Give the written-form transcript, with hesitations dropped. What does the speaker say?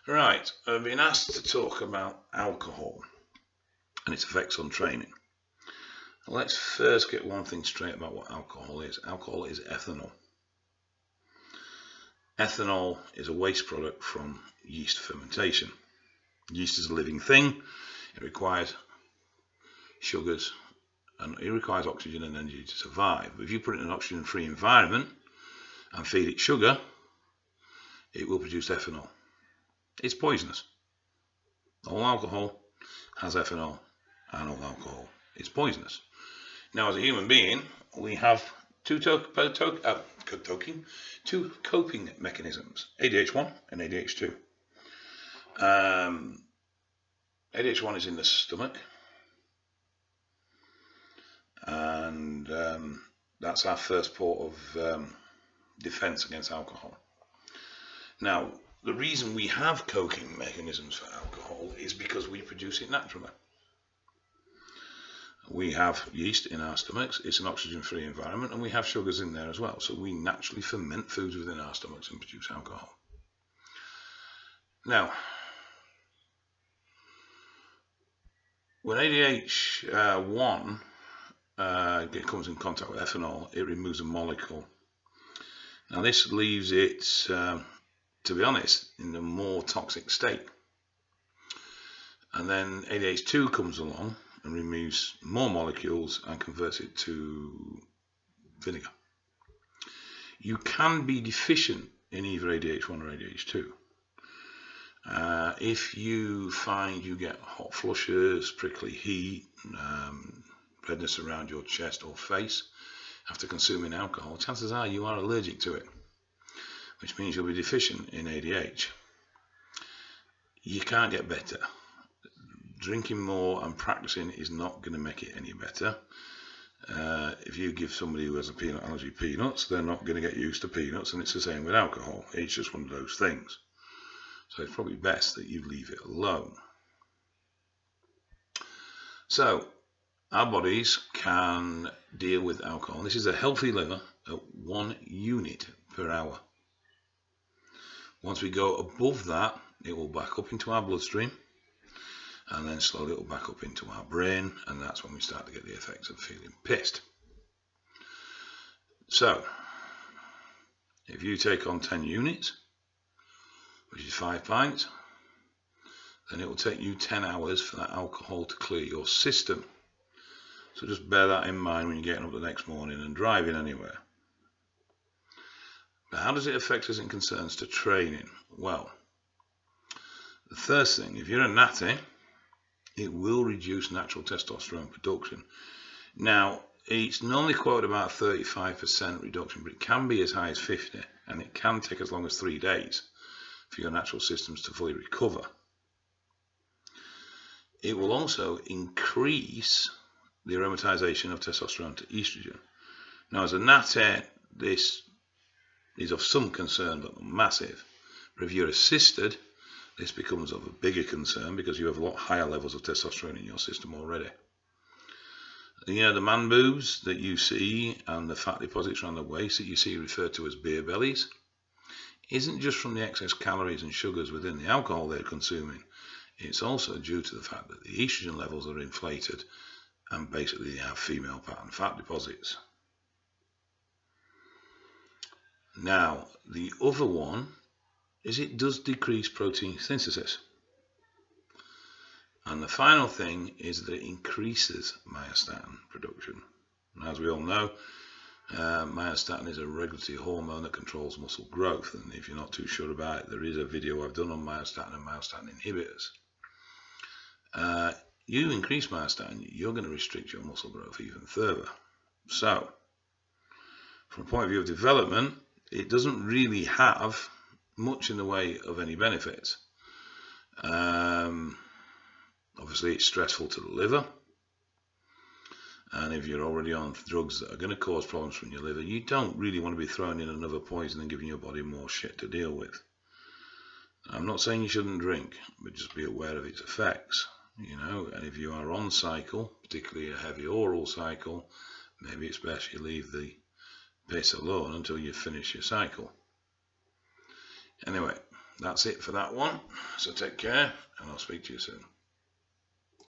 Right, I've been asked to talk about alcohol and its effects on training. Let's first get one thing straight about what alcohol is. Alcohol is ethanol. Ethanol is a waste product from yeast fermentation. Yeast is a living thing. It requires sugars and it requires oxygen and energy to survive. But if you put it in an oxygen-free environment and feed it sugar, it will produce ethanol. It's poisonous. All alcohol has ethanol, and all alcohol is poisonous. Now, as a human being, we have two coping mechanisms, ADH1 and ADH2. ADH1 is in the stomach, and that's our first port of defense against alcohol. Now, the reason we have coping mechanisms for alcohol is because we produce it naturally. We have yeast in our stomachs, it's an oxygen-free environment, and we have sugars in there as well. So we naturally ferment foods within our stomachs and produce alcohol. Now, when ADH1 comes in contact with ethanol, it removes a molecule. Now this leaves it, to be honest, in a more toxic state. And then ADH2 comes along and removes more molecules and converts it to vinegar. You can be deficient in either ADH1 or ADH2. If you find you get hot flushes, prickly heat, redness around your chest or face after consuming alcohol, chances are you are allergic to it, which means you'll be deficient in ADH. You can't get better. Drinking more and practicing is not going to make it any better. If you give somebody who has a peanut allergy peanuts, they're not going to get used to peanuts, and it's the same with alcohol. It's just one of those things. So it's probably best that you leave it alone. So our bodies can deal with alcohol. This is a healthy liver at 1 unit per hour. Once we go above that, it will back up into our bloodstream, and then slowly it will back up into our brain, and that's when we start to get the effects of feeling pissed. So if you take on 10 units, which is 5 pints, then it will take you 10 hours for that alcohol to clear your system. So just bear that in mind when you're getting up the next morning and driving anywhere. But how does it affect us in concerns to training? Well, the first thing, if you're a natty, it will reduce natural testosterone production. Now, it's normally quoted about 35% reduction, but it can be as high as 50, and it can take as long as 3 days for your natural systems to fully recover. It will also increase the aromatization of testosterone to estrogen. Now, as a natty, this is of some concern, but not massive. But if you're assisted, this becomes of a bigger concern because you have a lot higher levels of testosterone in your system already. You know, the man boobs that you see and the fat deposits around the waist that you see referred to as beer bellies isn't just from the excess calories and sugars within the alcohol they're consuming. It's also due to the fact that the estrogen levels are inflated and basically they have female pattern fat deposits. Now, the other one is it does decrease protein synthesis. And the final thing is that it increases myostatin production. And as we all know, myostatin is a regulatory hormone that controls muscle growth. And if you're not too sure about it, there is a video I've done on myostatin and myostatin inhibitors. You increase myostatin, you're going to restrict your muscle growth even further. So, from a point of view of development, it doesn't really have much in the way of any benefits. Obviously, it's stressful to the liver. And if you're already on drugs that are going to cause problems from your liver, you don't really want to be throwing in another poison and giving your body more shit to deal with. I'm not saying you shouldn't drink, but just be aware of its effects. You know, and if you are on cycle, particularly a heavy oral cycle, maybe it's best you leave the piss alone until you finish your cycle. Anyway, That's it for that one. So take care, and I'll speak to you soon.